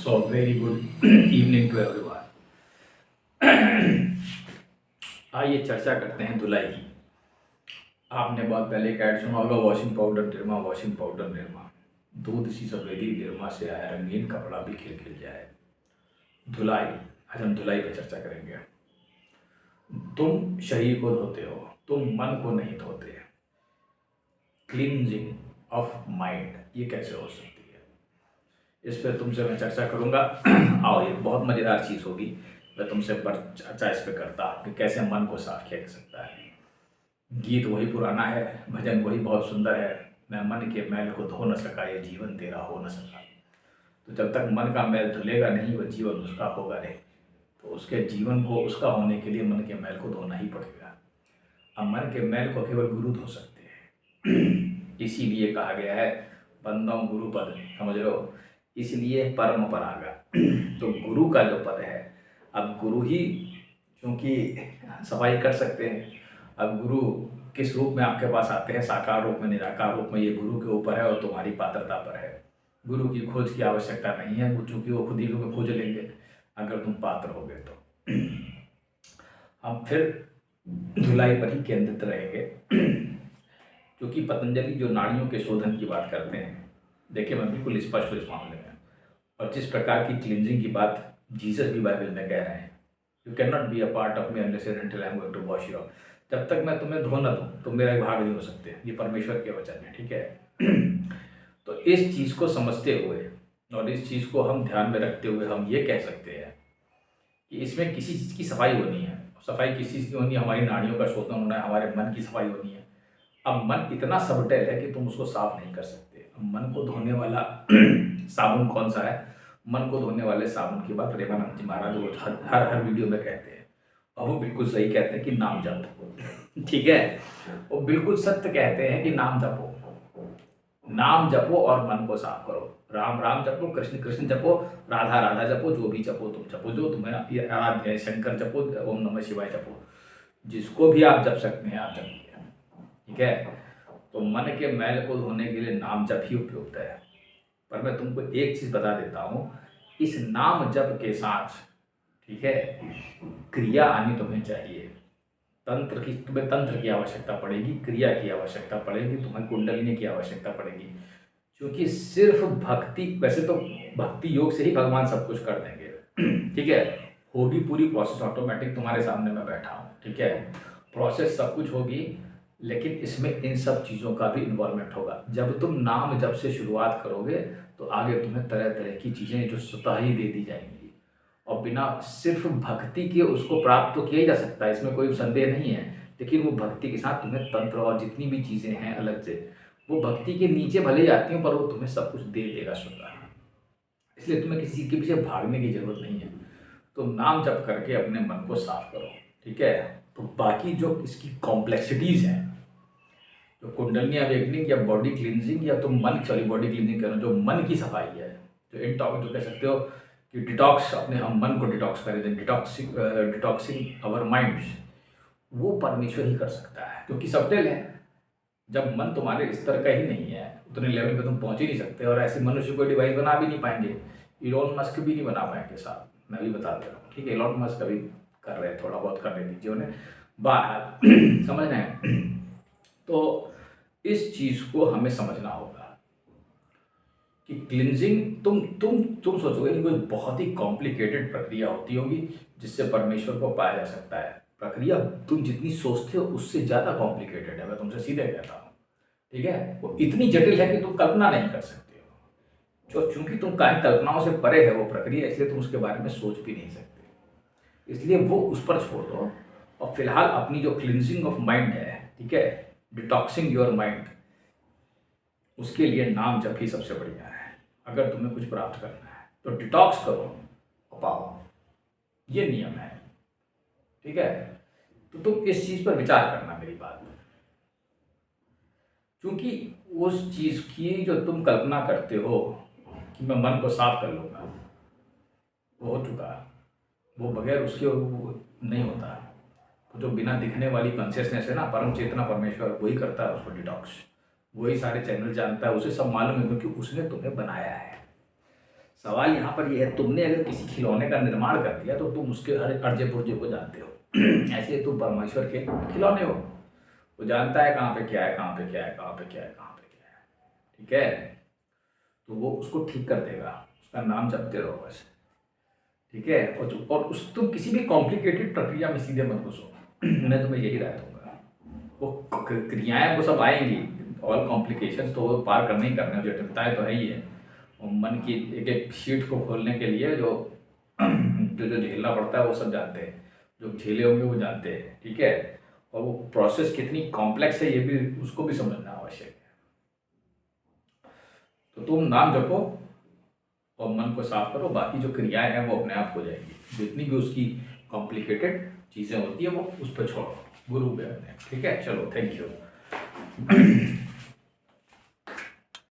So very good evening to everyone. आइए चर्चा करते हैं धुलाई की। आपने बहुत पहले एक ऐड सुना होगा, washing powder Nirma, washing powder Nirma. दूध सी सफेदी निरमा से आया, रंगीन कपड़ा भी खिल खिल जाए। धुलाई, आज हम धुलाई पर चर्चा करेंगे। तुम शरीर को धोते हो, तुम मन को नहीं धोते। क्लींजिंग ऑफ माइंड, ये कैसे हो सकती है, इस पर तुमसे मैं चर्चा करूंगा। आओ, ये बहुत मज़ेदार चीज़ होगी। मैं तुमसे पर चर्चा इस पर करता कि कैसे मन को साफ किया जा सकता है। गीत वही पुराना है, भजन वही बहुत सुंदर है। मैं मन के मैल को धो न सका, ये जीवन तेरा हो न सका। तो जब तक मन का मैल धुलेगा नहीं, वह जीवन उसका होगा नहीं। तो उसके जीवन को उसका होने के लिए मन के मैल को धोना ही पड़ेगा। अब मन के मैल को केवल गुरु धो सकते हैं। इसीलिए कहा गया है बंदों गुरु पद, समझ लो, इसलिए परम परागा। तो गुरु का जो पद है, अब गुरु ही क्योंकि सफाई कर सकते हैं। अब गुरु किस रूप में आपके पास आते हैं, साकार रूप में, निराकार रूप में, ये गुरु के ऊपर है और तुम्हारी पात्रता पर है। गुरु की खोज की आवश्यकता नहीं है, चूँकि वो खुद ही तुम्हें खोज लेंगे अगर तुम पात्र हो गए तो। हम फिर धुलाई पर ही केंद्रित रहेंगे, क्योंकि पतंजलि जो नाड़ियों के शोधन की बात करते हैं, देखिए मैं बिल्कुल स्पष्ट हूँ इस मामले में। और जिस प्रकार की क्लींजिंग की बात जीसस भी बाइबल में कह रहे हैं, you can not be a part of me unless and until I am going to wash you. जब तक मैं तुम्हें धो न दूँ तुम मेरा एक भाग नहीं हो सकते, ये परमेश्वर के वचन है, ठीक है। तो इस चीज़ को समझते हुए और इस चीज़ को हम ध्यान में रखते हुए हम ये कह सकते हैं कि इसमें किसी चीज़ की सफाई होनी है। सफाई किस चीज़ की होनी है? हमारी नाड़ियों का शोधन होना है, हमारे मन की सफाई होनी है। अब मन इतना सबटल है कि तुम उसको साफ नहीं कर सकते। मन को धोने वाला साबुन कौन सा है? मन को धोने वाले साबुन की बात प्रेमानंद जी महाराज वो हर वीडियो में कहते हैं, और वो बिल्कुल सही कहते हैं कि नाम जपो, ठीक है। वो बिल्कुल सत्य कहते हैं कि नाम जपो, नाम जपो और मन को साफ करो। राम राम जपो, कृष्ण कृष्ण जपो, राधा राधा जपो, जो भी जपो तुम जपो, जो तुम्हें आराध्य है। शंकर जपो, ओम नमः शिवाय जपो, जिसको भी आप जप सकते हैं आप जपिए, ठीक है। तो मन के मैल को धोने के लिए नाम जप ही उपयुक्त है। पर मैं तुमको एक चीज़ बता देता हूँ, इस नाम जप के साथ, ठीक है, क्रिया आनी तुम्हें चाहिए। तुम्हें तंत्र की आवश्यकता पड़ेगी, क्रिया की आवश्यकता पड़ेगी, तुम्हें कुंडलिनी की आवश्यकता पड़ेगी। क्योंकि सिर्फ भक्ति, वैसे तो भक्ति योग से ही भगवान सब कुछ कर देंगे, ठीक है। होगी पूरी प्रोसेस ऑटोमेटिक, तुम्हारे सामने मैं बैठा हूँ, ठीक है। प्रोसेस सब कुछ होगी, लेकिन इसमें इन सब चीज़ों का भी इन्वॉल्वमेंट होगा। जब तुम नाम जब से शुरुआत करोगे तो आगे तुम्हें तरह तरह की चीज़ें जो स्वतः ही दे दी जाएंगी। और बिना सिर्फ भक्ति के उसको प्राप्त तो किया ही जा सकता है, इसमें कोई संदेह नहीं है। लेकिन वो भक्ति के साथ तुम्हें तंत्र और जितनी भी चीज़ें हैं अलग से, वो भक्ति के नीचे भले जाती हैं, पर वो तुम्हें सब कुछ दे देगा स्वतः। इसलिए तुम्हें किसी चीज़ के पीछे भागने की जरूरत नहीं है। तो नाम जप करके अपने मन को साफ करो, ठीक है। तो बाकी जो इसकी कॉम्प्लेक्सिटीज़ हैं, जो कुंडलिनी अवेकनिंग या बॉडी क्लींजिंग, या तुम मन, सॉरी बॉडी क्लींजिंग करो, जो मन की सफाई है, जो जो कह सकते हो कि डिटॉक्स, अपने हम मन को डिटॉक्स करें, डिटॉक्सिंग आवर माइंड्स, वो परमेश्वर ही कर सकता है। क्योंकि सबटेल है, जब मन तुम्हारे स्तर का ही नहीं है, उतने लेवल पे तुम पहुंच ही नहीं सकते। और ऐसे मनुष्य कोई डिवाइस बना भी नहीं पाएंगे, इलॉन मस्क भी नहीं बना पाएंगे साहब, मैं भी बता दे रहा हूँ, ठीक है। इलॉन मस्क अभी कर रहे हैं, थोड़ा बहुत करने दीजिए उन्हें, बहरहाल समझ रहे हैं। तो इस चीज़ को हमें समझना होगा कि क्लिनजिंग, तुम सोचोगे कि कोई बहुत ही कॉम्प्लिकेटेड प्रक्रिया होती होगी जिससे परमेश्वर को पाया जा सकता है। प्रक्रिया तुम जितनी सोचते हो उससे ज़्यादा कॉम्प्लिकेटेड है, मैं तुमसे सीधे कहता हूँ, ठीक है। वो इतनी जटिल है कि तुम कल्पना नहीं कर सकते हो। जो चूंकि तुम कहीं कल्पनाओं से परे है वो प्रक्रिया, इसलिए तुम उसके बारे में सोच भी नहीं सकते। इसलिए वो उस पर छोड़ दो, और फिलहाल अपनी जो क्लिनजिंग ऑफ माइंड है, ठीक है, डिटॉक्सिंग योर माइंड, उसके लिए नाम जप ही सबसे बढ़िया है। अगर तुम्हें कुछ प्राप्त करना है तो डिटॉक्स करो और पाओ, ये नियम है, ठीक है। तो तुम इस चीज़ पर विचार करना, मेरी बात, क्योंकि उस चीज़ की जो तुम कल्पना करते हो कि मैं मन को साफ कर लूँगा, वो हो चुका, वो बगैर उसके वो नहीं होता। तो जो बिना दिखने वाली कॉन्शियसनेस है ना, परम चेतना परमेश्वर, वही करता है उसको डिटॉक्स। वही सारे चैनल जानता है, उसे सब मालूम है, क्योंकि उसने तुम्हें बनाया है। सवाल यहाँ पर यह है, तुमने अगर किसी खिलौने का निर्माण कर दिया तो तुम उसके हर अर्जे पुर्जे को जानते हो। ऐसे तुम परमेश्वर के खिलौने हो। वो जानता है कहाँ पे क्या है, कहाँ पे क्या है, कहाँ पे क्या है, कहाँ पे क्या है। ठीक है, तो वो उसको ठीक कर देगा, उसका नाम जपते रहो बस। ठीक है, और तुम किसी भी कॉम्प्लिकेटेड प्रक्रिया में सीधे मत घुसो। मैं तुम्हें यही राय दूंगा। वो क्रियाएं वो सब आएंगी, ऑल कॉम्प्लिकेशंस तो वो पार करने ही करने, जटिलताएं तो है ही है। और मन की एक एक शीट को खोलने के लिए जो जो जो झेलना पड़ता है वो सब जानते हैं, जो झेले होंगे वो जानते हैं। ठीक है, और वो प्रोसेस कितनी कॉम्प्लेक्स है ये भी उसको भी समझना आवश्यक है। तो तुम नाम जपो और मन को साफ करो, बाकी जो क्रियाएं हैं वो अपने आप हो जाएगी। जितनी भी उसकी कॉम्प्लिकेटेड चीज़ें होती है वो उस पर छोड़ो, गुरु ज्ञान है। ठीक है, चलो, थैंक यू।